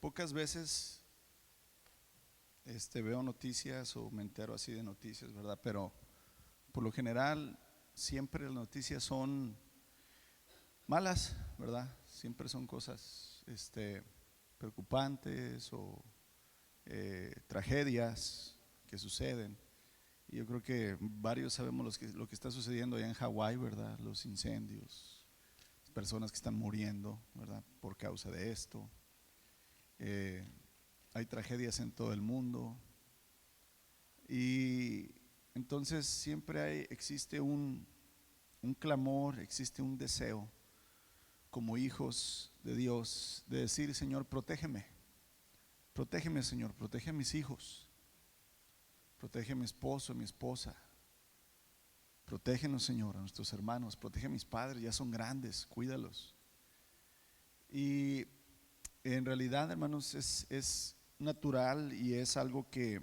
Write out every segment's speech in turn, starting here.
pocas veces veo noticias o me entero así de noticias, ¿verdad? Pero por lo general siempre las noticias son malas, ¿verdad? Siempre son cosas preocupantes o tragedias que suceden. Y yo creo que varios sabemos lo que está sucediendo allá en Hawái, ¿verdad? Los incendios, personas que están muriendo, ¿verdad? Por causa de esto. Hay tragedias en todo el mundo. Y entonces siempre existe un clamor, existe un deseo como hijos de Dios de decir: Señor, protégeme, protégeme, Señor, protege a mis hijos, protege a mi esposo, a mi esposa, protégenos, Señor, a nuestros hermanos, protege a mis padres, ya son grandes, cuídalos. Y en realidad, hermanos, es natural y es algo que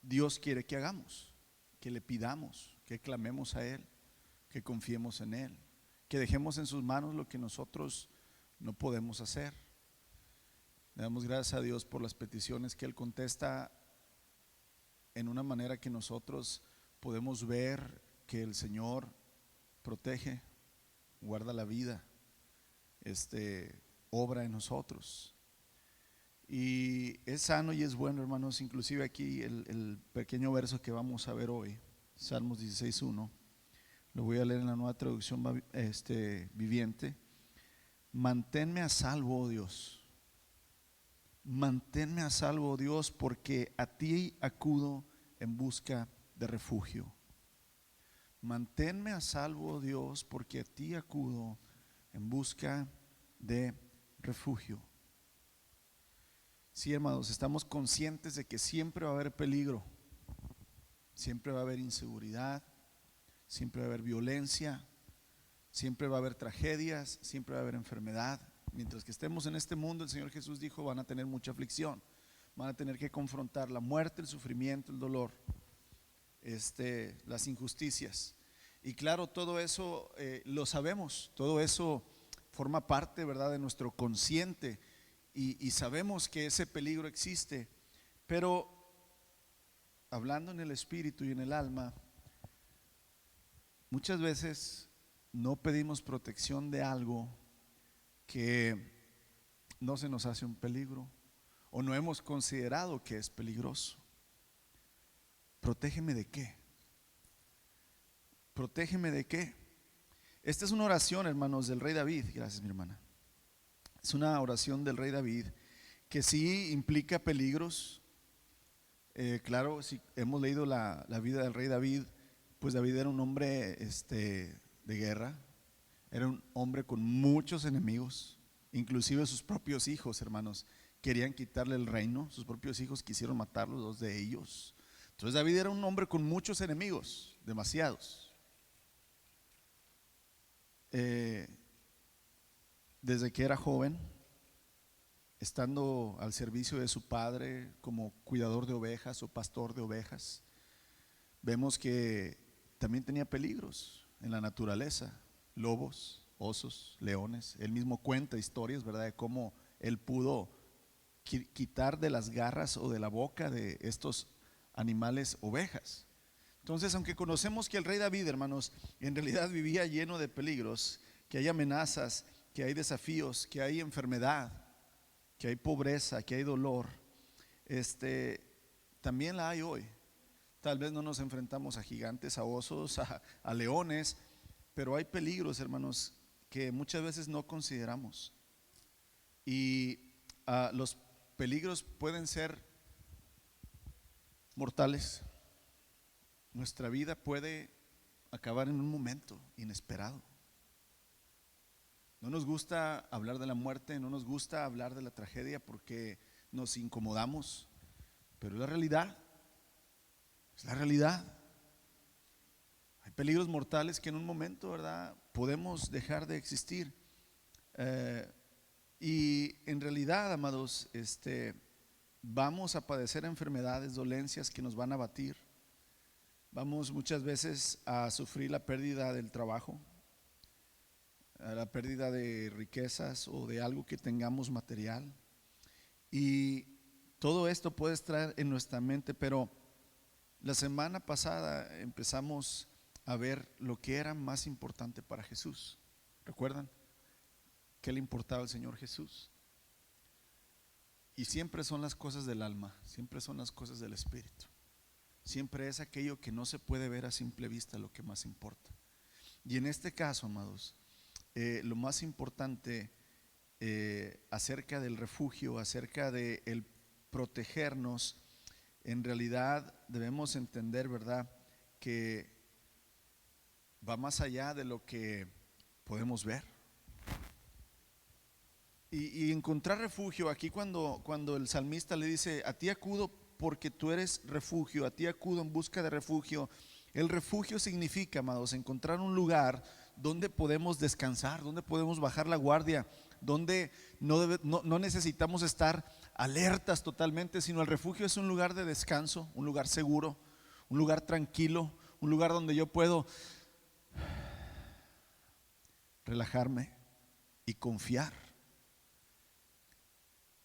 Dios quiere que hagamos, que le pidamos, que clamemos a Él, que confiemos en Él, que dejemos en sus manos lo que nosotros no podemos hacer. Le damos gracias a Dios por las peticiones que Él contesta en una manera que nosotros podemos ver que el Señor protege, guarda la vida, obra en nosotros. Y es sano y es bueno, hermanos. Inclusive aquí el pequeño verso que vamos a ver hoy, Salmos 16:1, lo voy a leer en la Nueva Traducción Viviente. Manténme a salvo, oh Dios, manténme a salvo, oh Dios, porque a ti acudo en busca de refugio. Manténme a salvo, oh Dios, porque a ti acudo en busca de refugio. Sí, hermanos, estamos conscientes de que siempre va a haber peligro, siempre va a haber inseguridad, siempre va a haber violencia, siempre va a haber tragedias, siempre va a haber enfermedad. Mientras que estemos en este mundo, el Señor Jesús dijo: van a tener mucha aflicción, van a tener que confrontar la muerte, el sufrimiento, el dolor, las injusticias. Y claro, todo eso lo sabemos, todo eso forma parte, ¿verdad?, de nuestro consciente. Y sabemos que ese peligro existe, pero hablando en el espíritu y en el alma, muchas veces no pedimos protección de algo que no se nos hace un peligro o no hemos considerado que es peligroso. ¿Protégeme de qué? ¿Protégeme de qué? Esta es una oración, hermanos, del rey David. Gracias, mi hermana. Es una oración del rey David que sí implica peligros. Claro, si hemos leído la vida del rey David, pues David era un hombre de guerra, era un hombre con muchos enemigos, inclusive sus propios hijos, hermanos, querían quitarle el reino. Sus propios hijos quisieron matarlo, dos de ellos. Entonces David era un hombre con muchos enemigos, demasiados. Desde que era joven, estando al servicio de su padre como cuidador de ovejas o pastor de ovejas, vemos que también tenía peligros en la naturaleza: lobos, osos, leones. Él mismo cuenta historias, ¿verdad?, de cómo él pudo quitar de las garras o de la boca de estos animales ovejas. Entonces, aunque conocemos que el rey David, hermanos, en realidad vivía lleno de peligros, que hay amenazas, que hay desafíos, que hay enfermedad, que hay pobreza, que hay dolor, también la hay hoy. Tal vez no nos enfrentamos a gigantes, a osos, a leones, pero hay peligros, hermanos, que muchas veces no consideramos. Y los peligros pueden ser mortales. Nuestra vida puede acabar en un momento inesperado. No nos gusta hablar de la muerte, no nos gusta hablar de la tragedia porque nos incomodamos, pero es la realidad. Es la realidad. Hay peligros mortales que en un momento, ¿verdad?, podemos dejar de existir. Y en realidad, amados, vamos a padecer enfermedades, dolencias que nos van a abatir. Vamos muchas veces a sufrir la pérdida del trabajo. a la pérdida de riquezas o de algo que tengamos material. Y todo esto puede estar en nuestra mente, pero la semana pasada empezamos a ver lo que era más importante para Jesús. ¿Recuerdan? ¿Qué le importaba al Señor Jesús? Y siempre son las cosas del alma, siempre son las cosas del espíritu. Siempre es aquello que no se puede ver a simple vista lo que más importa. Y en este caso, amados, lo más importante acerca del refugio, acerca de el protegernos, en realidad debemos entender, ¿verdad?, que va más allá de lo que podemos ver. Y encontrar refugio, aquí cuando el salmista le dice, a ti acudo porque tú eres refugio, a ti acudo en busca de refugio. El refugio significa, amados, encontrar un lugar donde podemos descansar, donde podemos bajar la guardia, donde no necesitamos estar alertas totalmente, sino el refugio es un lugar de descanso, un lugar seguro, un lugar tranquilo, un lugar donde yo puedo relajarme y confiar.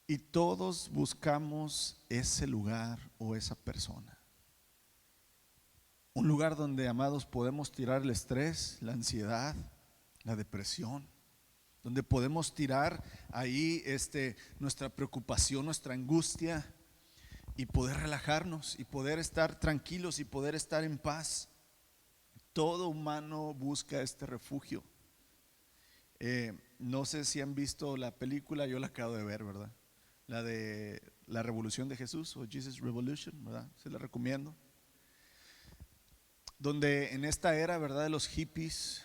Y todos buscamos ese lugar o esa persona. Un lugar donde, amados, podemos tirar el estrés, la ansiedad, la depresión, donde podemos tirar ahí nuestra preocupación, nuestra angustia, y poder relajarnos y poder estar tranquilos y poder estar en paz. Todo humano busca este refugio. No sé si han visto la película, yo la acabo de ver, ¿verdad? La de la Revolución de Jesús, o Jesus Revolution, ¿verdad? Se la recomiendo. Donde en esta era, ¿verdad?, de los hippies,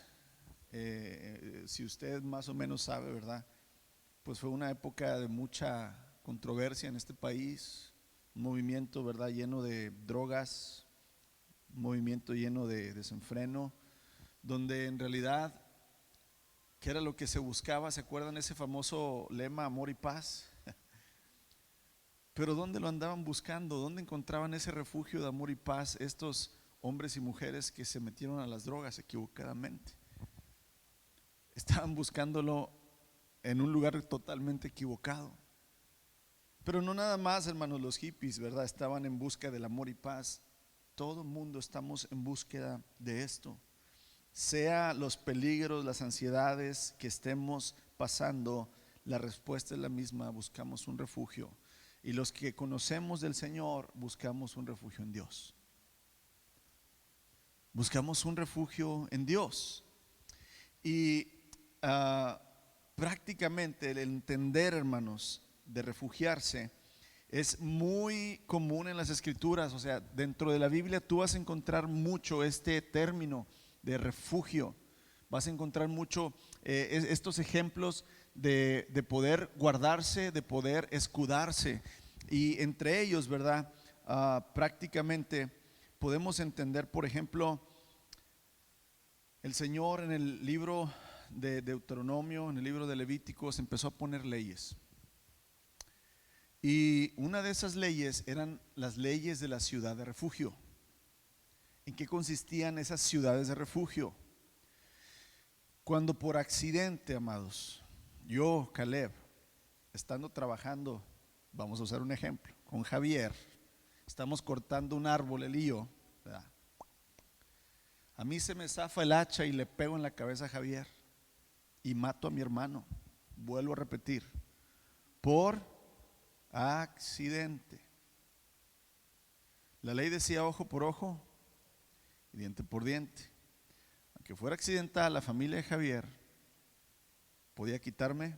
si usted más o menos sabe, ¿verdad?, pues fue una época de mucha controversia en este país, un movimiento, ¿verdad?, lleno de drogas, un movimiento lleno de desenfreno, donde en realidad, ¿qué era lo que se buscaba? ¿Se acuerdan ese famoso lema, amor y paz? Pero ¿dónde lo andaban buscando? ¿Dónde encontraban ese refugio de amor y paz estos hombres y mujeres que se metieron a las drogas equivocadamente? Estaban buscándolo en un lugar totalmente equivocado. Pero no nada más, hermanos, los hippies, ¿verdad?, estaban en busca del amor y paz. Todo el mundo estamos en búsqueda de esto. Sea los peligros, las ansiedades que estemos pasando, la respuesta es la misma: buscamos un refugio. Y los que conocemos del Señor buscamos un refugio en Dios. Buscamos un refugio en Dios. Y prácticamente el entender, hermanos, de refugiarse es muy común en las escrituras. O sea, dentro de la Biblia tú vas a encontrar mucho este término de refugio. Vas a encontrar mucho estos ejemplos de poder guardarse, de poder escudarse. Y entre ellos, ¿verdad?, prácticamente podemos entender, por ejemplo, el Señor en el libro de Deuteronomio, en el libro de Levíticos, empezó a poner leyes. Y una de esas leyes eran las leyes de la ciudad de refugio. ¿En qué consistían esas ciudades de refugio? Cuando por accidente, amados, yo, Caleb, estando trabajando, vamos a usar un ejemplo, con Javier, estamos cortando un árbol, él y yo, ¿verdad? A mí se me zafa el hacha y le pego en la cabeza a Javier y mato a mi hermano. Vuelvo a repetir, por accidente. La ley decía ojo por ojo y diente por diente. Aunque fuera accidental, la familia de Javier podía quitarme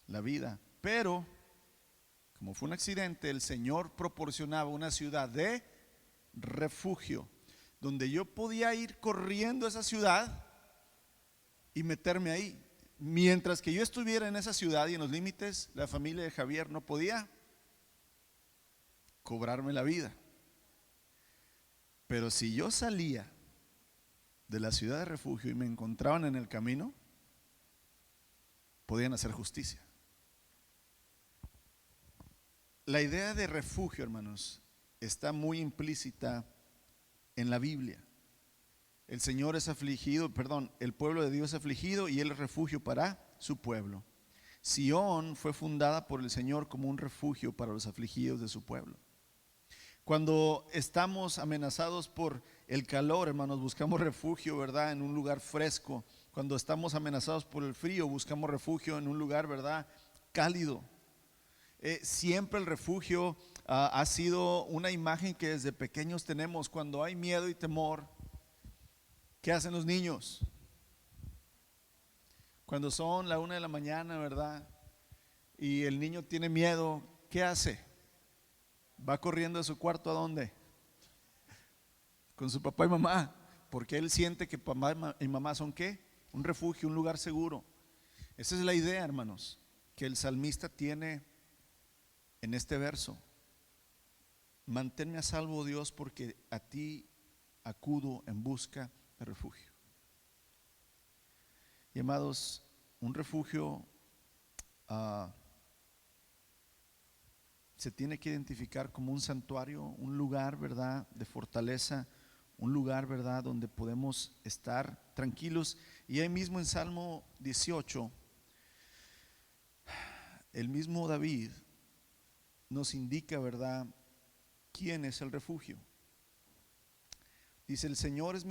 la vida, pero como fue un accidente, el Señor proporcionaba una ciudad de refugio donde yo podía ir corriendo a esa ciudad y meterme ahí. Mientras que yo estuviera en esa ciudad y en los límites, la familia de Javier no podía cobrarme la vida. Pero si yo salía de la ciudad de refugio y me encontraban en el camino, podían hacer justicia. La idea de refugio, hermanos, está muy implícita en la Biblia. El Señor es afligido, perdón, el pueblo de Dios es afligido y Él es refugio para su pueblo. Sión fue fundada por el Señor como un refugio para los afligidos de su pueblo. Cuando estamos amenazados por el calor, hermanos, buscamos refugio, ¿verdad? En un lugar fresco. Cuando estamos amenazados por el frío, buscamos refugio en un lugar, ¿verdad? Cálido. Siempre el refugio ha sido una imagen que desde pequeños tenemos. Cuando hay miedo y temor, ¿qué hacen los niños? Cuando son la 1 de la mañana, ¿verdad? Y el niño tiene miedo, ¿qué hace? Va corriendo de su cuarto, ¿a dónde? Con su papá y mamá, porque él siente que papá y mamá son ¿qué? Un refugio, un lugar seguro. Esa es la idea, hermanos, que el salmista tiene en este verso. Manténme a salvo, Dios, porque a ti acudo en busca de refugio. Y amados, un refugio se tiene que identificar como un santuario, un lugar, ¿verdad?, de fortaleza, un lugar, ¿verdad?, donde podemos estar tranquilos. Y ahí mismo en Salmo 18, el mismo David nos indica, ¿verdad?, quién es el refugio. Dice: el Señor es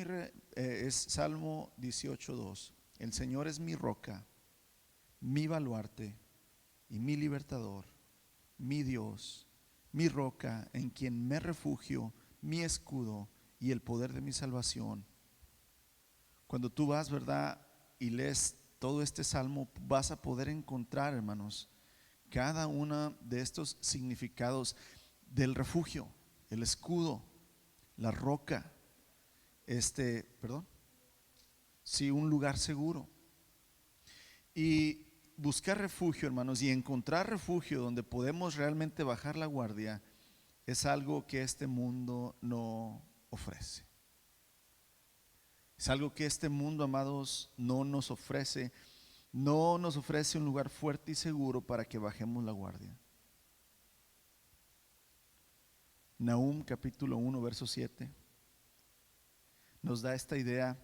es Salmo 18:2. El Señor es mi roca, mi baluarte y mi libertador, mi Dios, mi roca, en quien me refugio, mi escudo y el poder de mi salvación. Cuando tú vas, ¿verdad?, y lees todo este salmo, vas a poder encontrar, hermanos, cada uno de estos significados del refugio: el escudo, la roca, sí, un lugar seguro. Y buscar refugio, hermanos, y encontrar refugio donde podemos realmente bajar la guardia, es algo que este mundo no ofrece. Es algo que este mundo, amados, no nos ofrece. No nos ofrece un lugar fuerte y seguro para que bajemos la guardia. Nahum capítulo 1 verso 7 nos da esta idea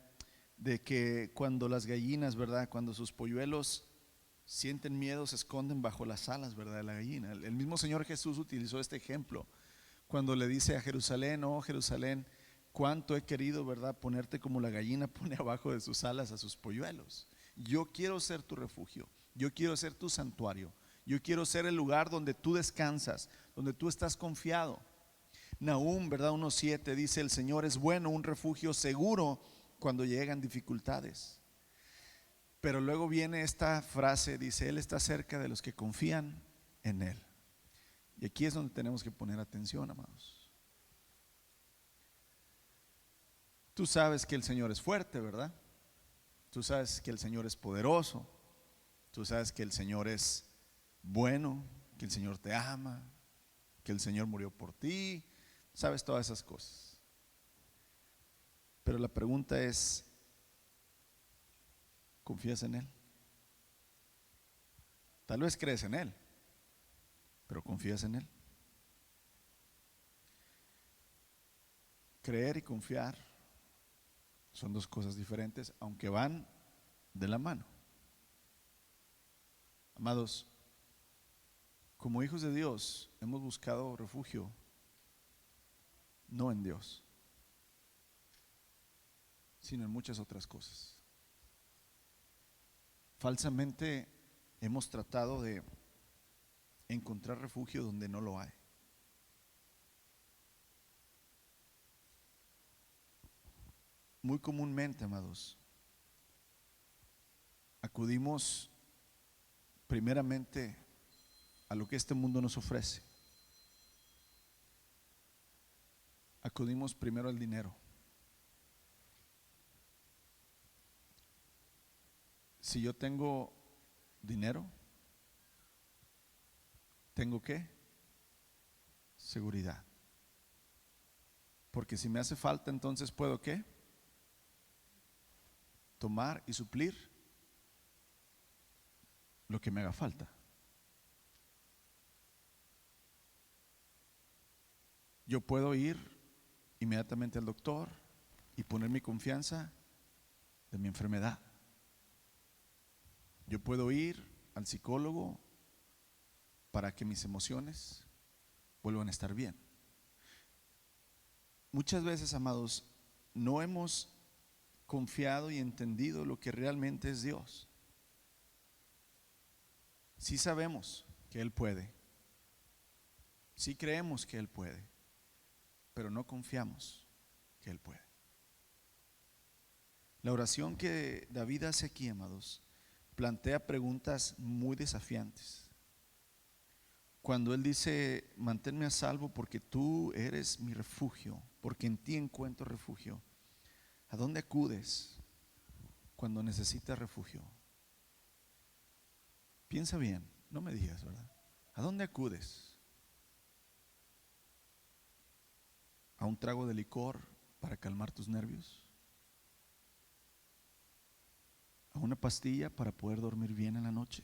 de que cuando las gallinas, ¿verdad?, cuando sus polluelos sienten miedo, se esconden bajo las alas, ¿verdad?, de la gallina. El mismo Señor Jesús utilizó este ejemplo cuando le dice a Jerusalén: oh Jerusalén, cuánto he querido, ¿verdad?, ponerte como la gallina pone abajo de sus alas a sus polluelos. Yo quiero ser tu refugio, yo quiero ser tu santuario, yo quiero ser el lugar donde tú descansas, donde tú estás confiado. Nahum, ¿verdad?, 1:7 dice: el Señor es bueno, un refugio seguro cuando llegan dificultades. Pero luego viene esta frase, dice: Él está cerca de los que confían en Él. Y aquí es donde tenemos que poner atención, amados. Tú sabes que el Señor es fuerte, ¿verdad? Tú sabes que el Señor es poderoso. Tú sabes que el Señor es bueno, que el Señor te ama, que el Señor murió por ti. Sabes todas esas cosas. Pero la pregunta es: ¿confías en Él? Tal vez crees en Él, pero ¿confías en Él? Creer y confiar son dos cosas diferentes, aunque van de la mano. Amados, como hijos de Dios hemos buscado refugio no en Dios, sino en muchas otras cosas. Falsamente hemos tratado de encontrar refugio donde no lo hay. Muy comúnmente, amados, acudimos primeramente a lo que este mundo nos ofrece. Acudimos primero al dinero. Si yo tengo dinero, ¿tengo qué? Seguridad. Porque si me hace falta, entonces ¿puedo qué? Tomar y suplir lo que me haga falta. Yo puedo ir inmediatamente al doctor y poner mi confianza de mi enfermedad. Yo puedo ir al psicólogo para que mis emociones vuelvan a estar bien. Muchas veces, amados, no hemos confiado y entendido lo que realmente es Dios. Sí sabemos que Él puede, sí creemos que Él puede, pero no confiamos que Él puede. La oración que David hace aquí, amados, plantea preguntas muy desafiantes. Cuando él dice: manténme a salvo porque tú eres mi refugio, porque en ti encuentro refugio. ¿A dónde acudes cuando necesitas refugio? Piensa bien, no me digas, ¿verdad? ¿A dónde acudes? ¿A un trago de licor para calmar tus nervios? ¿A una pastilla para poder dormir bien en la noche?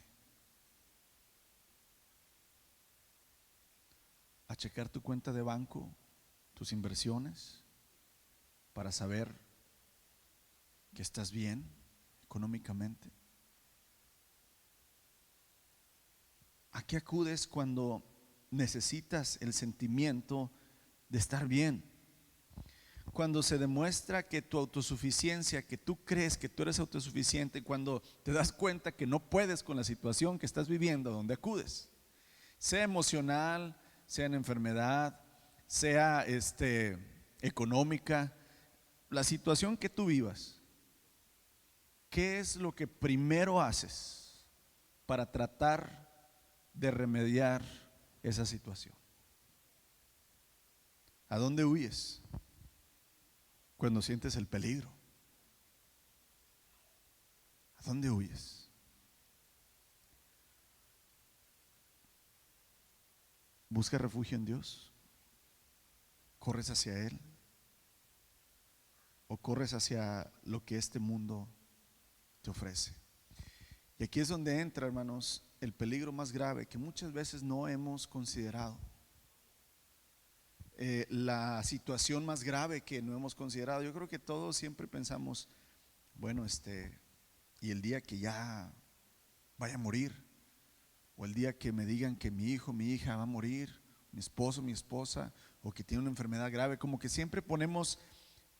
¿A checar tu cuenta de banco, tus inversiones, para saber que estás bien económicamente? ¿A qué acudes cuando necesitas el sentimiento de estar bien? Cuando se demuestra que tu autosuficiencia, que tú crees que tú eres autosuficiente, cuando te das cuenta que no puedes con la situación que estás viviendo, ¿a dónde acudes? Sea emocional, sea en enfermedad, sea económica, la situación que tú vivas, ¿qué es lo que primero haces para tratar de remediar esa situación? ¿A dónde huyes cuando sientes el peligro? ¿A dónde huyes? ¿Buscas refugio en Dios? ¿Corres hacia Él? ¿O corres hacia lo que este mundo te ofrece? Y aquí es donde entra, hermanos, el peligro más grave que muchas veces no hemos considerado. La situación más grave que no hemos considerado. Yo creo que todos siempre pensamos, bueno, y el día que ya vaya a morir, o el día que me digan que mi hijo, mi hija va a morir, mi esposo, mi esposa, o que tiene una enfermedad grave, como que siempre ponemos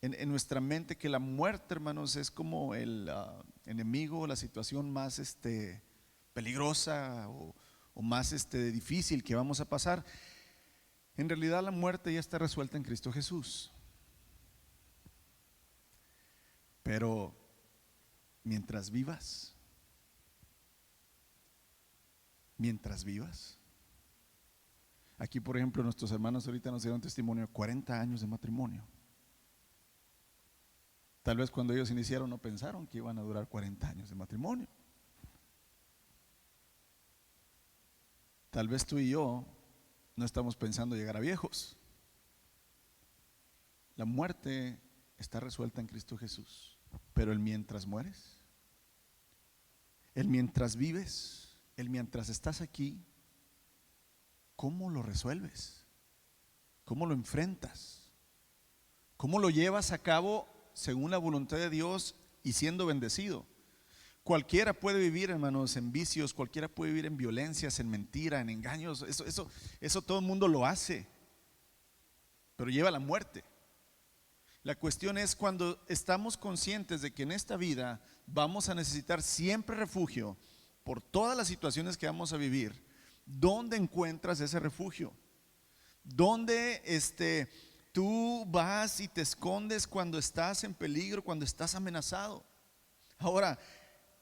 en nuestra mente que la muerte, hermanos, es como el enemigo, la situación más peligrosa o más difícil que vamos a pasar. En realidad la muerte ya está resuelta en Cristo Jesús. Pero mientras vivas, aquí por ejemplo nuestros hermanos ahorita nos dieron testimonio, 40 años de matrimonio. Tal vez cuando ellos iniciaron no pensaron que iban a durar 40 años de matrimonio. Tal vez tú y yo no estamos pensando llegar a viejos. La muerte está resuelta en Cristo Jesús, pero el mientras mueres, el mientras vives, el mientras estás aquí, ¿cómo lo resuelves? ¿Cómo lo enfrentas? ¿Cómo lo llevas a cabo según la voluntad de Dios y siendo bendecido? Cualquiera puede vivir, hermanos, en vicios, cualquiera puede vivir en violencias, en mentira, en engaños. Eso todo el mundo lo hace, pero lleva a la muerte. La cuestión es cuando estamos conscientes de que en esta vida vamos a necesitar siempre refugio por todas las situaciones que vamos a vivir. ¿Dónde encuentras ese refugio? ¿Dónde tú vas y te escondes cuando estás en peligro, cuando estás amenazado? Ahora,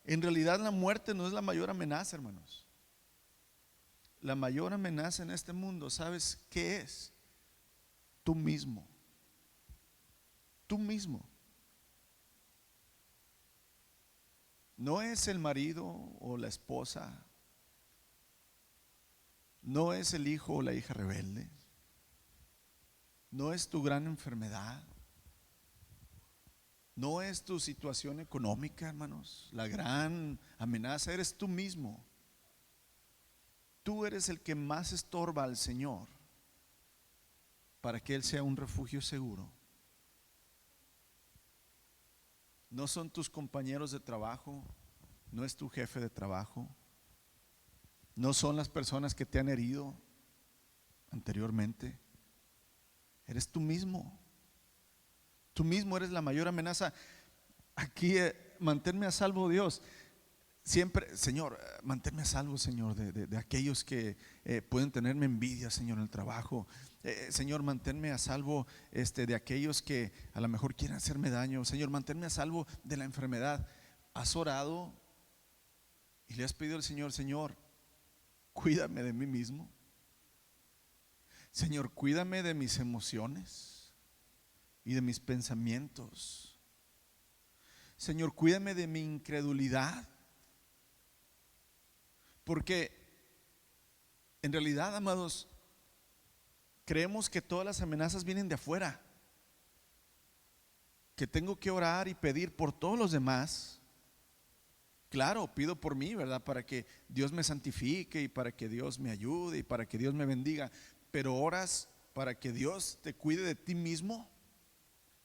en realidad la muerte no es la mayor amenaza, hermanos. La mayor amenaza en este mundo, ¿sabes qué es? Tú mismo. Tú mismo. No es el marido o la esposa. No es el hijo o la hija rebelde. No es tu gran enfermedad. No es tu situación económica, hermanos. La gran amenaza eres tú mismo. Tú eres el que más estorba al Señor para que Él sea un refugio seguro. no son tus compañeros de trabajo, no es tu jefe de trabajo, no son las personas que te han herido anteriormente. Eres tú mismo. Tú mismo eres la mayor amenaza. Aquí, manténme a salvo, Dios. Siempre, Señor, manténme a salvo, Señor, de aquellos que pueden tenerme envidia, Señor, en el trabajo. Señor, manténme a salvo de aquellos que a lo mejor quieren hacerme daño. Señor, manténme a salvo de la enfermedad. ¿Has orado y le has pedido al Señor, Señor, cuídame de mí mismo? Señor, cuídame de mis emociones y de mis pensamientos. Señor, cuídame de mi incredulidad. Porque en realidad, amados, creemos que todas las amenazas vienen de afuera, que tengo que orar y pedir por todos los demás. Claro, pido por mí, ¿verdad? Para que Dios me santifique y para que Dios me ayude y para que Dios me bendiga. Pero oras para que Dios te cuide de ti mismo,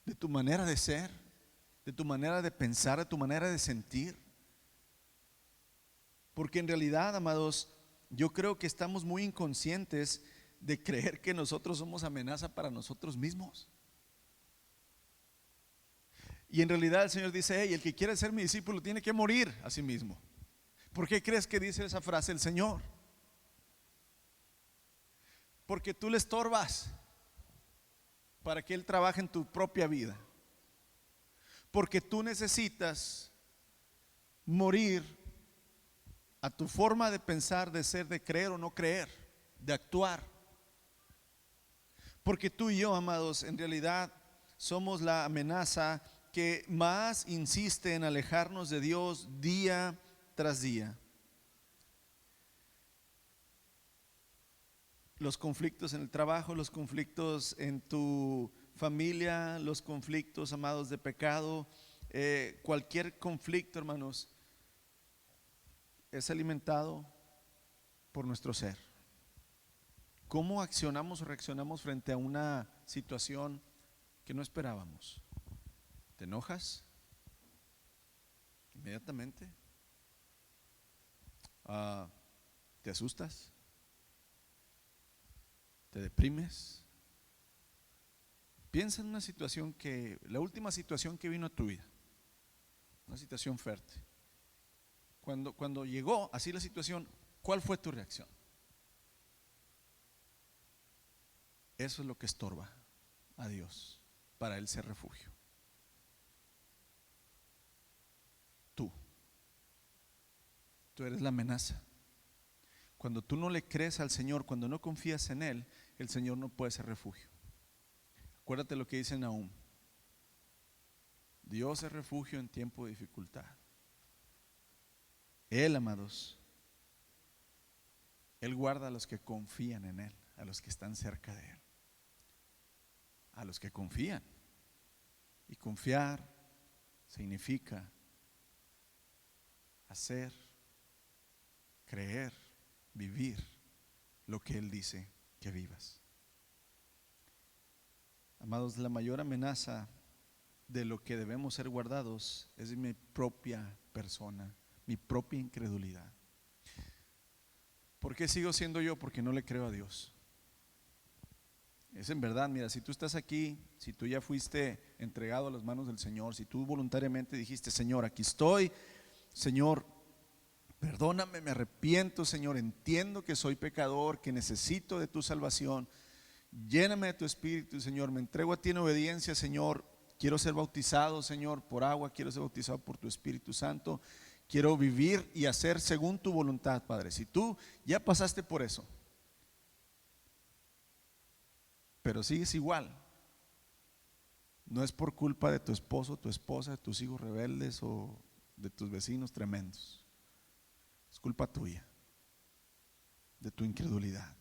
de tu manera de ser, de tu manera de pensar, de tu manera de sentir. Porque en realidad, amados, yo creo que estamos muy inconscientes de creer que nosotros somos amenaza para nosotros mismos. Y en realidad el Señor dice: hey, el que quiere ser mi discípulo tiene que morir a sí mismo. ¿Por qué crees que dice esa frase el Señor? Porque tú le estorbas para que Él trabaje en tu propia vida. Porque tú necesitas morir a tu forma de pensar, de ser, de creer o no creer, de actuar. Porque tú y yo, amados, en realidad somos la amenaza que más insiste en alejarnos de Dios día tras día. Los conflictos en el trabajo, los conflictos en tu familia, los conflictos, amados, de pecado, cualquier conflicto, hermanos, es alimentado por nuestro ser. ¿Cómo accionamos o reaccionamos frente a una situación que no esperábamos? ¿Te enojas inmediatamente? ¿Te asustas? ¿Te deprimes? Piensa en una situación la última situación que vino a tu vida, una situación fuerte. Cuando llegó así la situación, ¿cuál fue tu reacción? Eso es lo que estorba a Dios para Él ser refugio. Tú eres la amenaza. Cuando tú no le crees al Señor, cuando no confías en Él, el Señor no puede ser refugio. Acuérdate lo que dice Nahum: Dios es refugio en tiempo de dificultad. Él, amados, Él guarda a los que confían en Él, a los que están cerca de Él, a los que confían. Y confiar significa hacer, creer, vivir lo que Él dice que vivas. Amados, la mayor amenaza de lo que debemos ser guardados es mi propia persona, mi propia incredulidad. ¿Por qué sigo siendo yo? Porque no le creo a Dios. Es en verdad, mira, si tú estás aquí, si tú ya fuiste entregado a las manos del Señor, si tú voluntariamente dijiste: Señor, aquí estoy, Señor, perdóname, me arrepiento, Señor, entiendo que soy pecador, que necesito de tu salvación, lléname de tu Espíritu, Señor, me entrego a ti en obediencia, Señor, quiero ser bautizado, Señor, por agua, quiero ser bautizado por tu Espíritu Santo, quiero vivir y hacer según tu voluntad, Padre. Si tú ya pasaste por eso, pero sigues igual, no es por culpa de tu esposo, tu esposa, de tus hijos rebeldes o de tus vecinos tremendos. Es culpa tuya, de tu incredulidad,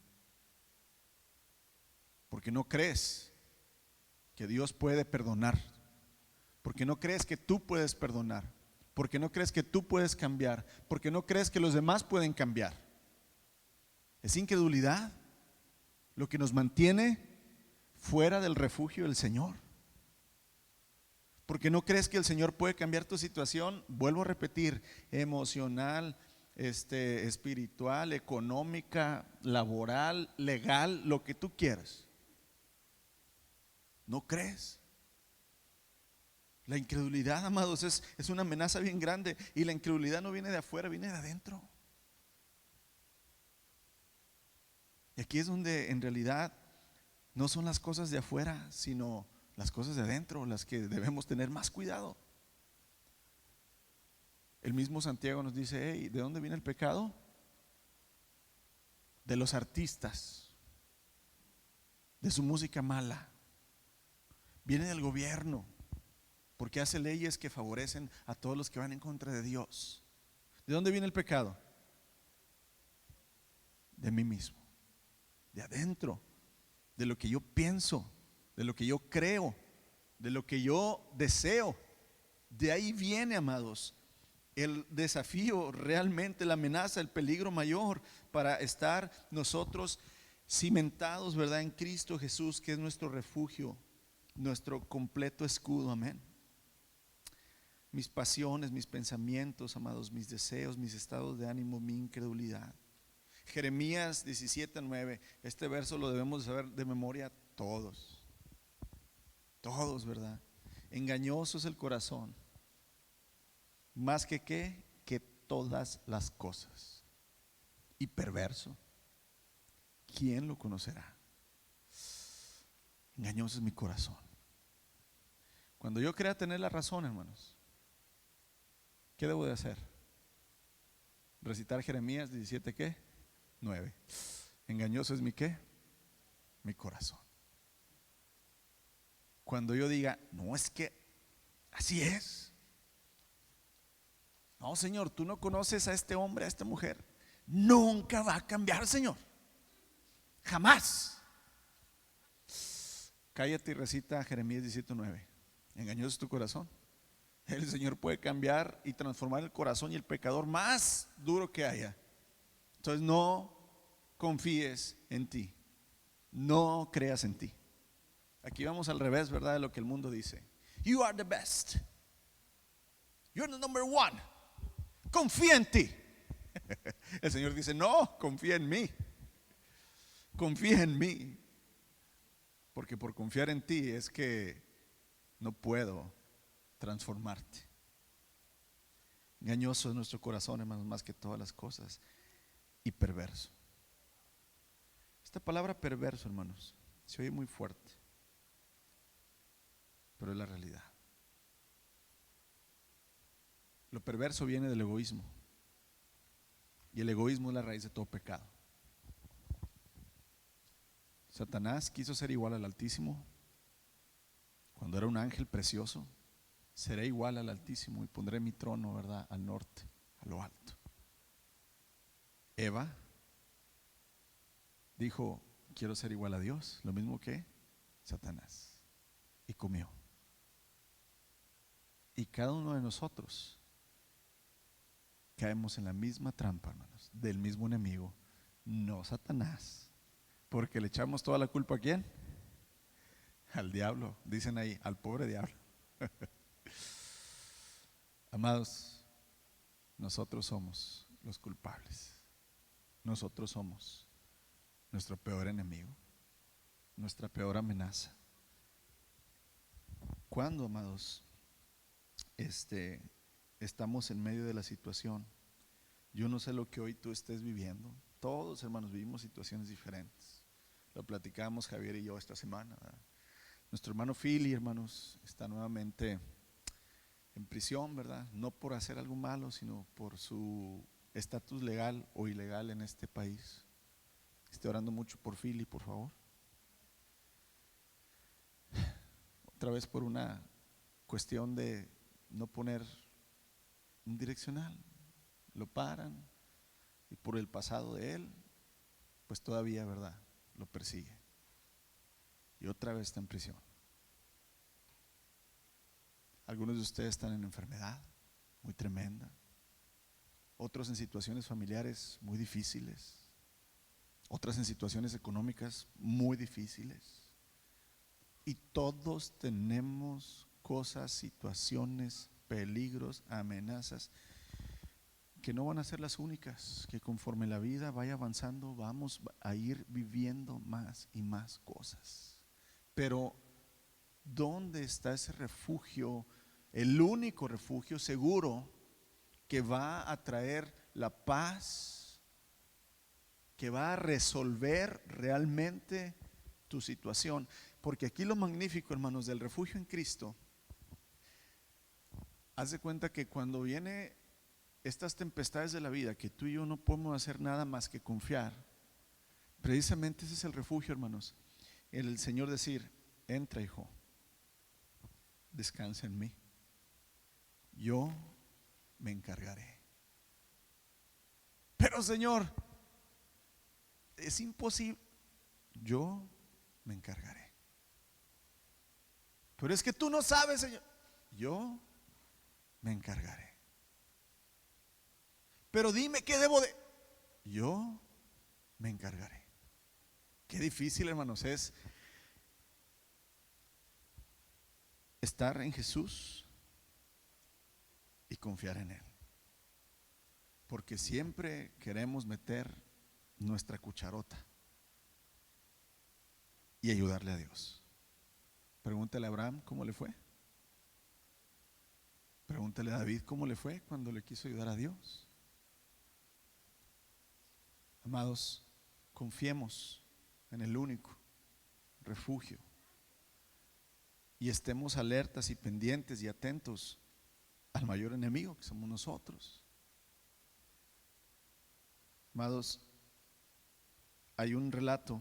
porque no crees que Dios puede perdonar, porque no crees que tú puedes perdonar, porque no crees que tú puedes cambiar, porque no crees que los demás pueden cambiar. Es incredulidad lo que nos mantiene fuera del refugio del Señor. Porque no crees que el Señor puede cambiar tu situación, vuelvo a repetir, emocional, espiritual, económica, laboral, legal, lo que tú quieras. ¿No crees? La incredulidad, amados, es una amenaza bien grande. Y la incredulidad no viene de afuera, viene de adentro. Y aquí es donde en realidad no son las cosas de afuera, sino las cosas de adentro las que debemos tener más cuidado. El mismo Santiago nos dice: hey, ¿de dónde viene el pecado? De los artistas, de su música mala. Viene del gobierno, porque hace leyes que favorecen a todos los que van en contra de Dios. ¿De dónde viene el pecado? De mí mismo, de adentro, de lo que yo pienso, de lo que yo creo, de lo que yo deseo. De ahí viene, amados, el desafío, realmente la amenaza, el peligro mayor para estar nosotros cimentados, ¿verdad?, en Cristo Jesús, que es nuestro refugio, nuestro completo escudo. Amén. Mis pasiones, mis pensamientos, amados, mis deseos, mis estados de ánimo, mi incredulidad. Jeremías 17:9, este verso lo debemos saber de memoria todos, ¿verdad? Engañoso es el corazón, más que qué, que todas las cosas, y perverso, ¿quién lo conocerá? Engañoso es mi corazón. Cuando yo crea tener la razón, hermanos, ¿qué debo de hacer? Recitar Jeremías 17, ¿qué? 9. Engañoso es mi ¿qué? Mi corazón. Cuando yo diga, no, es que así es. No, Señor, tú no conoces a este hombre, a esta mujer. Nunca va a cambiar, Señor. Jamás. Cállate y recita Jeremías 17:9. Engañoso es tu corazón. El Señor puede cambiar y transformar el corazón y el pecador más duro que haya. Entonces no confíes en ti. No creas en ti. Aquí vamos al revés, ¿verdad?, de lo que el mundo dice. You are the best. You're the number one. Confía en ti. El Señor dice: no, confía en mí. Confía en mí. Porque por confiar en ti es que no puedo transformarte. Engañoso es nuestro corazón, hermanos, más que todas las cosas, y perverso. Esta palabra perverso, hermanos, se oye muy fuerte, pero es la realidad. Lo perverso viene del egoísmo, y el egoísmo es la raíz de todo pecado. Satanás quiso ser igual al Altísimo. Cuando era un ángel precioso: seré igual al Altísimo y pondré mi trono, ¿verdad?, al norte, a lo alto. Eva dijo: quiero ser igual a Dios, lo mismo que Satanás, y comió. Y cada uno de nosotros caemos en la misma trampa, hermanos, del mismo enemigo, no Satanás, porque le echamos toda la culpa ¿a quién? Al diablo, dicen ahí, al pobre diablo. Amados, nosotros somos los culpables. Nosotros somos nuestro peor enemigo, nuestra peor amenaza. Cuando, amados, estamos en medio de la situación, yo no sé lo que hoy tú estés viviendo. Todos, hermanos, vivimos situaciones diferentes. Lo platicamos Javier y yo esta semana, ¿verdad? Nuestro hermano Philly, hermanos, está nuevamente en prisión, ¿verdad? No por hacer algo malo, sino por su estatus legal o ilegal en este país. Estoy orando mucho por Philly, por favor. Otra vez por una cuestión de no poner un direccional. Lo paran, y por el pasado de él, pues todavía, ¿verdad?, lo persigue. Y otra vez está en prisión. Algunos de ustedes están en enfermedad muy tremenda, otros en situaciones familiares muy difíciles, otras en situaciones económicas muy difíciles. Y todos tenemos cosas, situaciones, peligros, amenazas, que no van a ser las únicas, que conforme la vida vaya avanzando vamos a ir viviendo más y más cosas. Pero ¿dónde está ese refugio? El único refugio seguro que va a traer la paz, que va a resolver realmente tu situación. Porque aquí lo magnífico, hermanos, del refugio en Cristo, haz de cuenta que cuando viene estas tempestades de la vida, que tú y yo no podemos hacer nada más que confiar, precisamente ese es el refugio, hermanos. El Señor decir: entra, hijo, descansa en mí, yo me encargaré. Pero Señor, es imposible. Yo me encargaré. Pero es que tú no sabes, Señor. Yo me encargaré. Pero dime qué debo de. Yo me encargaré. Qué difícil, hermanos, es estar en Jesús y confiar en Él. Porque siempre queremos meter nuestra cucharota y ayudarle a Dios. Pregúntale a Abraham cómo le fue. Pregúntale a David cómo le fue cuando le quiso ayudar a Dios. Amados, confiemos en el único refugio y estemos alertas y pendientes y atentos al mayor enemigo, que somos nosotros. Amados, hay un relato,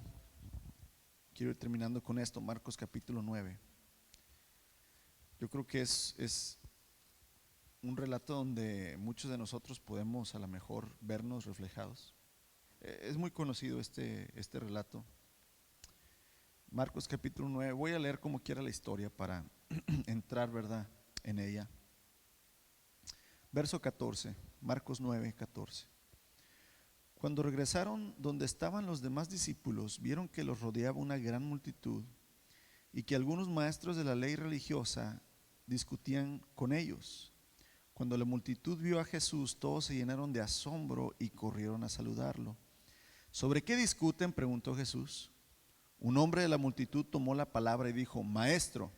quiero ir terminando con esto, Marcos capítulo 9. Yo creo que es un relato donde muchos de nosotros podemos a lo mejor vernos reflejados. Es muy conocido este relato. Marcos capítulo 9, voy a leer como quiera la historia para entrar, ¿verdad?, en ella. Verso 14, Marcos 9, 14. Cuando regresaron donde estaban los demás discípulos, vieron que los rodeaba una gran multitud y que algunos maestros de la ley religiosa discutían con ellos. Cuando la multitud vio a Jesús, todos se llenaron de asombro y corrieron a saludarlo. ¿Sobre qué discuten?, preguntó Jesús. Un hombre de la multitud tomó la palabra y dijo: Maestro,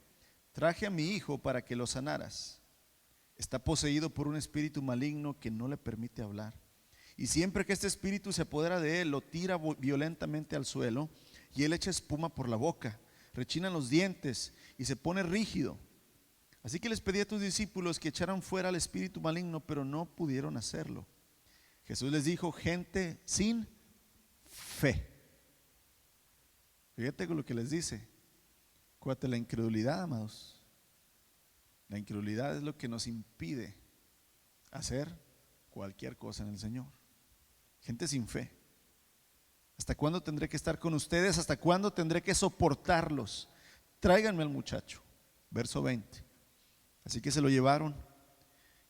traje a mi hijo para que lo sanaras. Está poseído por un espíritu maligno que no le permite hablar. Y siempre que este espíritu se apodera de él, lo tira violentamente al suelo y él echa espuma por la boca, rechinan los dientes y se pone rígido. Así que les pedí a tus discípulos que echaran fuera al espíritu maligno, pero no pudieron hacerlo. Jesús les dijo: gente sin fe. Fíjate con lo que les dice. Acuérdate, la incredulidad, amados. La incredulidad es lo que nos impide hacer cualquier cosa en el Señor. Gente sin fe. ¿Hasta cuándo tendré que estar con ustedes? ¿Hasta cuándo tendré que soportarlos? Tráiganme al muchacho. Verso 20. Así que se lo llevaron.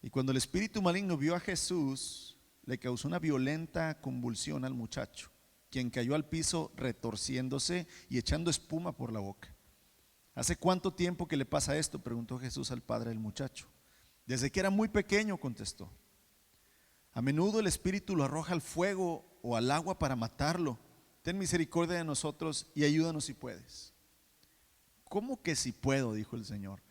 Y cuando el espíritu maligno vio a Jesús, le causó una violenta convulsión al muchacho, quien cayó al piso retorciéndose y echando espuma por la boca. ¿Hace cuánto tiempo que le pasa esto?, preguntó Jesús al padre del muchacho. Desde que era muy pequeño, contestó. A menudo el espíritu lo arroja al fuego o al agua para matarlo. Ten misericordia de nosotros y ayúdanos si puedes. ¿Cómo que si puedo?, dijo el Señor.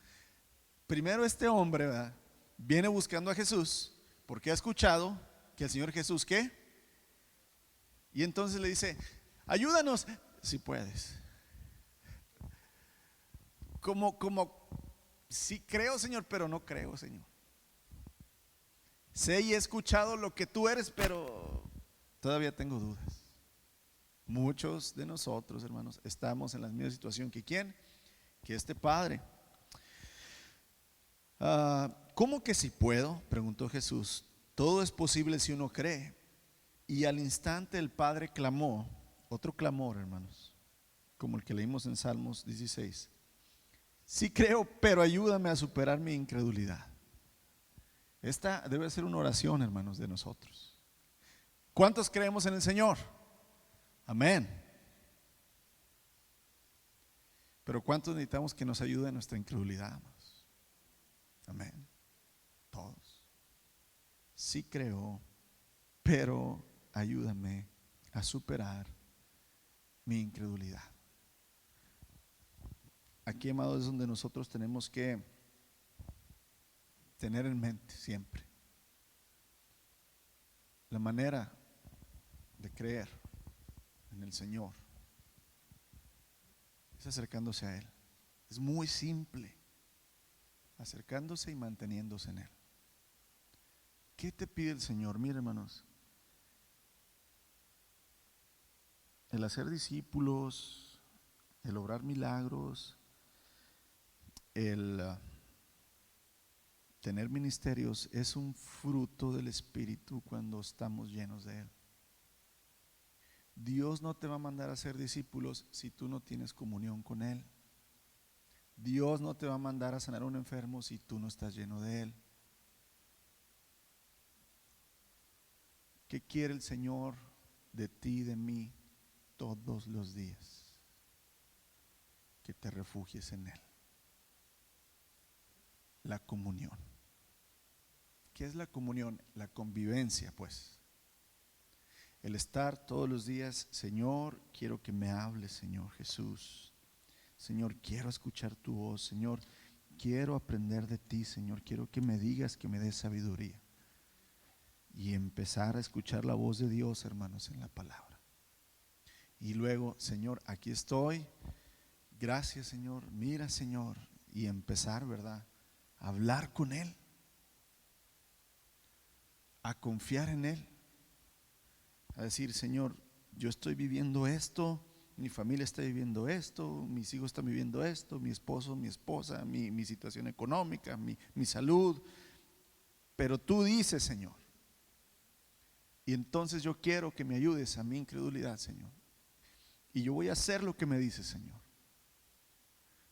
Primero este hombre, ¿verdad?, viene buscando a Jesús porque ha escuchado que el Señor Jesús, ¿qué? Y entonces le dice: ayúdanos si puedes. Como sí creo, Señor, pero no creo, Señor. Sé y he escuchado lo que tú eres, pero todavía tengo dudas. Muchos de nosotros, hermanos, estamos en la misma situación que ¿quién? Que este padre. ¿Cómo que si puedo?, preguntó Jesús. Todo es posible si uno cree. Y al instante el padre clamó, otro clamor, hermanos, como el que leímos en Salmos 16. Sí creo, pero ayúdame a superar mi incredulidad. Esta debe ser una oración, hermanos, de nosotros. ¿Cuántos creemos en el Señor? Amén. Pero ¿cuántos necesitamos que nos ayude en nuestra incredulidad, hermanos? Amén. Todos. Sí creo, pero ayúdame a superar mi incredulidad. Aquí, amados, es donde nosotros tenemos que tener en mente siempre la manera de creer en el Señor es acercándose a Él. Es muy simple, acercándose y manteniéndose en Él. ¿Qué te pide el Señor? Mira, hermanos, el hacer discípulos, el obrar milagros, el tener ministerios es un fruto del Espíritu cuando estamos llenos de Él. Dios no te va a mandar a ser discípulos si tú no tienes comunión con Él. Dios no te va a mandar a sanar a un enfermo si tú no estás lleno de Él. ¿Qué quiere el Señor de ti y de mí todos los días? Que te refugies en Él. La comunión. ¿Qué es la comunión? La convivencia, pues. El estar todos los días, Señor, quiero que me hables, Señor Jesús. Señor, quiero escuchar tu voz. Señor, quiero aprender de ti, Señor. Quiero que me digas, que me des sabiduría. Y empezar a escuchar la voz de Dios, hermanos, en la palabra. Y luego, Señor, aquí estoy. Gracias, Señor. Mira, Señor. Y empezar, ¿verdad?, a hablar con Él, a confiar en Él, a decir, Señor, yo estoy viviendo esto, mi familia está viviendo esto, mis hijos están viviendo esto, mi esposo, mi esposa, mi situación económica, mi salud, pero tú dices, Señor, y entonces yo quiero que me ayudes a mi incredulidad, Señor, y yo voy a hacer lo que me dices, Señor.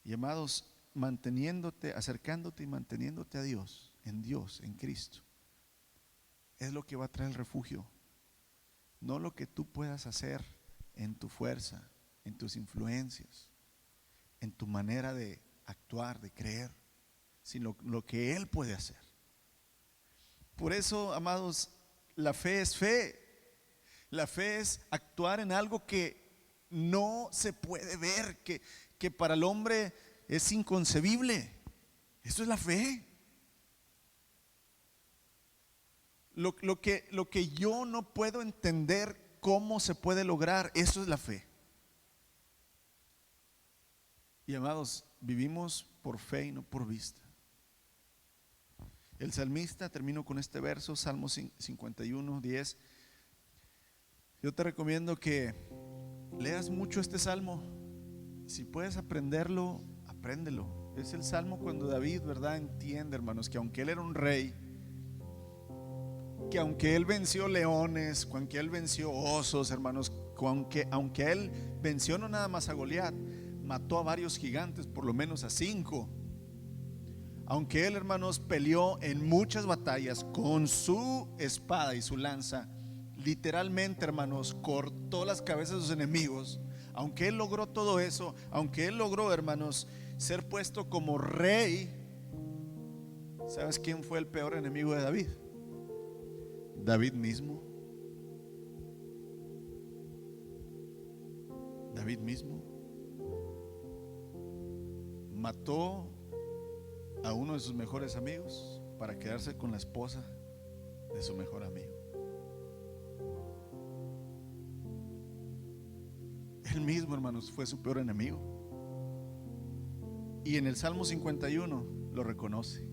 Y amados, manteniéndote, acercándote y manteniéndote a Dios, en Cristo, es lo que va a traer el refugio. No lo que tú puedas hacer en tu fuerza, en tus influencias, en tu manera de actuar, de creer, sino lo que Él puede hacer. Por eso, amados, la fe es fe. La fe es actuar en algo que no se puede ver, que para el hombre es inconcebible. Eso es la fe. Lo que yo no puedo entender cómo se puede lograr, eso es la fe. Y amados, vivimos por fe y no por vista. El salmista, termino con este verso, Salmo 51, 10. Yo te recomiendo que leas mucho este salmo. Si puedes aprenderlo, apréndelo. Es el salmo cuando David, ¿verdad?, entiende, hermanos, que aunque él era un rey, que aunque él venció leones, aunque él venció osos, hermanos, aunque él venció no nada más a Goliat, mató a varios gigantes, por lo menos a 5. Aunque él, hermanos, peleó en muchas batallas con su espada y su lanza, literalmente, hermanos, cortó las cabezas de sus enemigos. Aunque él logró todo eso, aunque él logró, hermanos, ser puesto como rey, ¿sabes quién fue el peor enemigo de David? David mismo. David mismo mató a uno de sus mejores amigos para quedarse con la esposa de su mejor amigo. Él mismo, hermanos, fue su peor enemigo. Y en el Salmo 51 lo reconoce.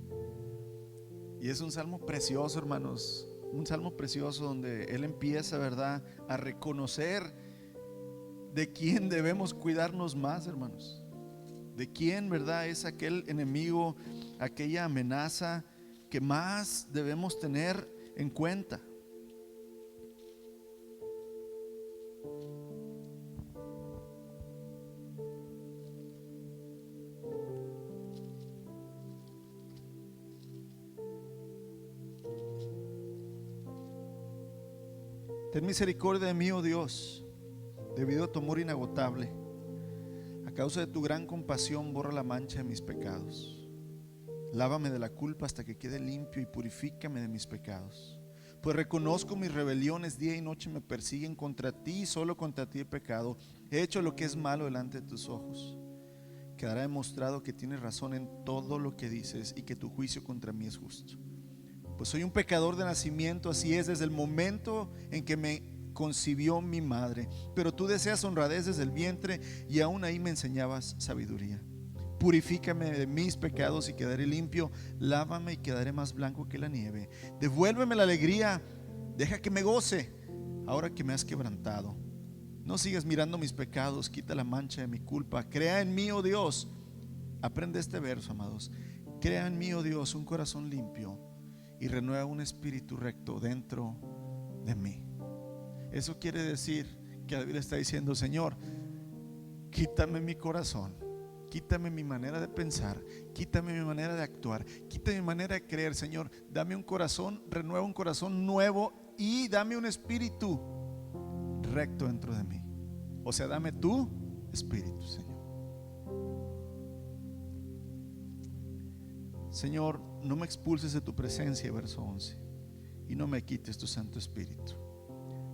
Y es un salmo precioso, hermanos. Un salmo precioso donde él empieza, ¿verdad?, a reconocer de quién debemos cuidarnos más, hermanos. De quién, ¿verdad?, es aquel enemigo, aquella amenaza que más debemos tener en cuenta. Ten misericordia de mí, oh Dios, debido a tu amor inagotable. A causa de tu gran compasión, borra la mancha de mis pecados. Lávame de la culpa hasta que quede limpio y purifícame de mis pecados. Pues reconozco mis rebeliones, día y noche me persiguen. Contra ti y solo contra ti he pecado. He hecho lo que es malo delante de tus ojos. Quedará demostrado que tienes razón en todo lo que dices y que tu juicio contra mí es justo. Pues soy un pecador de nacimiento, así es desde el momento en que me concibió mi madre. Pero tú deseas honradez desde el vientre y aún ahí me enseñabas sabiduría. Purifícame de mis pecados y quedaré limpio. Lávame y quedaré más blanco que la nieve. Devuélveme la alegría, deja que me goce ahora que me has quebrantado. No sigas mirando mis pecados, quita la mancha de mi culpa. Crea en mí, oh Dios. Aprende este verso, amados. Crea en mí, oh Dios, un corazón limpio y renueva un espíritu recto dentro de mí. Eso quiere decir que David está diciendo: Señor, quítame mi corazón, quítame mi manera de pensar, quítame mi manera de actuar, quítame mi manera de creer. Señor, dame un corazón, renueva un corazón nuevo y dame un espíritu recto dentro de mí. O sea, dame tu espíritu, Señor. Señor, no me expulses de tu presencia, verso 11, y no me quites tu Santo Espíritu.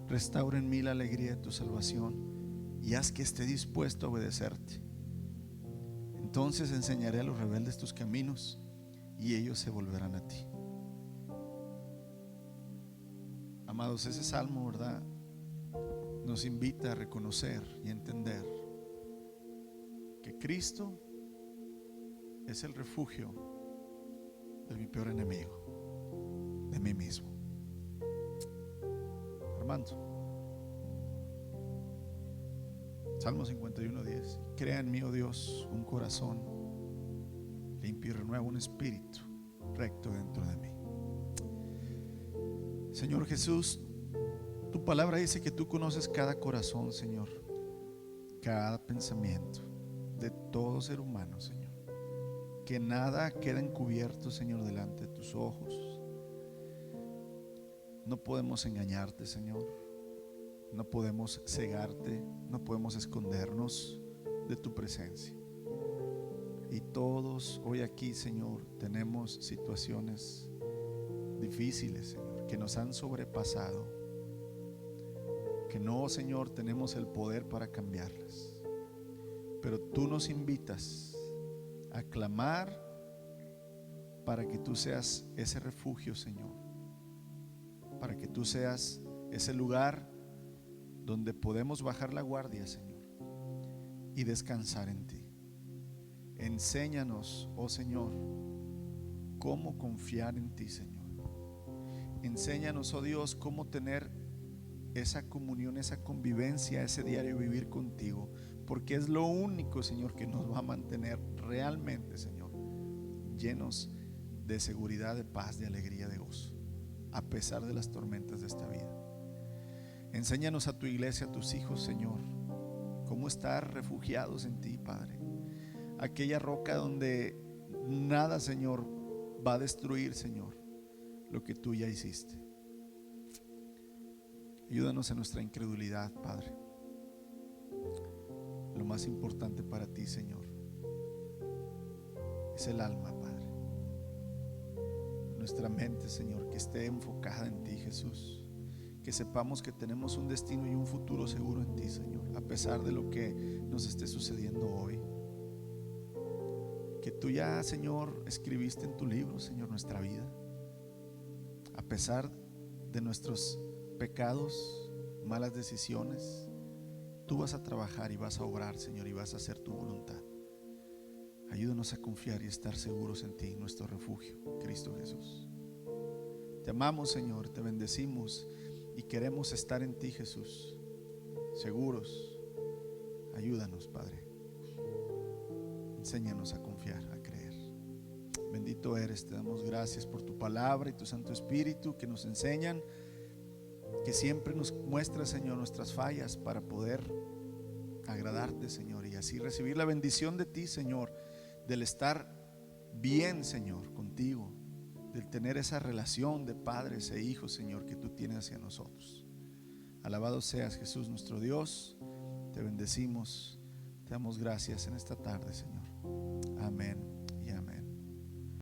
Restaura en mí la alegría de tu salvación y haz que esté dispuesto a obedecerte. Entonces enseñaré a los rebeldes tus caminos y ellos se volverán a ti. Amados, ese salmo, ¿verdad?, nos invita a reconocer y entender que Cristo es el refugio de mi peor enemigo, de mí mismo. Armando, Salmo 51:10. Crea en mí, oh Dios, un corazón limpio y renueva un espíritu recto dentro de mí. Señor Jesús, tu palabra dice que tú conoces cada corazón, Señor, cada pensamiento de todo ser humano, Señor. Que nada queda encubierto, Señor, delante de tus ojos. No podemos engañarte, Señor. No podemos cegarte, no podemos escondernos de tu presencia. Y todos hoy aquí, Señor, tenemos situaciones difíciles, Señor, que nos han sobrepasado, que no, Señor, tenemos el poder para cambiarlas. Pero tú nos invitas a clamar para que tú seas ese refugio, Señor, para que tú seas ese lugar donde podemos bajar la guardia, Señor, y descansar en ti. Enséñanos, oh Señor, cómo confiar en ti, Señor. Enséñanos, oh Dios, cómo tener esa comunión, esa convivencia, ese diario vivir contigo, porque es lo único, Señor, que nos va a mantener realmente, Señor, llenos de seguridad, de paz, de alegría, de gozo, a pesar de las tormentas de esta vida. Enséñanos a tu iglesia, a tus hijos, Señor, cómo estar refugiados en ti, Padre. Aquella roca donde nada, Señor, va a destruir, Señor, lo que tú ya hiciste. Ayúdanos en nuestra incredulidad, Padre. Lo más importante para ti, Señor, es el alma, Padre. Nuestra mente, Señor, que esté enfocada en ti, Jesús. Que sepamos que tenemos un destino y un futuro seguro en ti, Señor, a pesar de lo que nos esté sucediendo hoy. Que tú ya, Señor, escribiste en tu libro, Señor, nuestra vida. A pesar de nuestros pecados, malas decisiones, tú vas a trabajar y vas a obrar, Señor, y vas a hacer tu voluntad. Ayúdanos a confiar y estar seguros en ti, nuestro refugio, Cristo Jesús. Te amamos, Señor, te bendecimos y queremos estar en ti, Jesús, seguros. Ayúdanos, Padre. Enséñanos a confiar, a creer. Bendito eres, te damos gracias por tu palabra y tu Santo Espíritu que nos enseñan, que siempre nos muestra, Señor, nuestras fallas para poder agradarte, Señor, y así recibir la bendición de ti, Señor, del estar bien, Señor, contigo, del tener esa relación de padres e hijos, Señor, que tú tienes hacia nosotros. Alabado seas, Jesús, nuestro Dios. Te bendecimos, te damos gracias en esta tarde, Señor. Amén.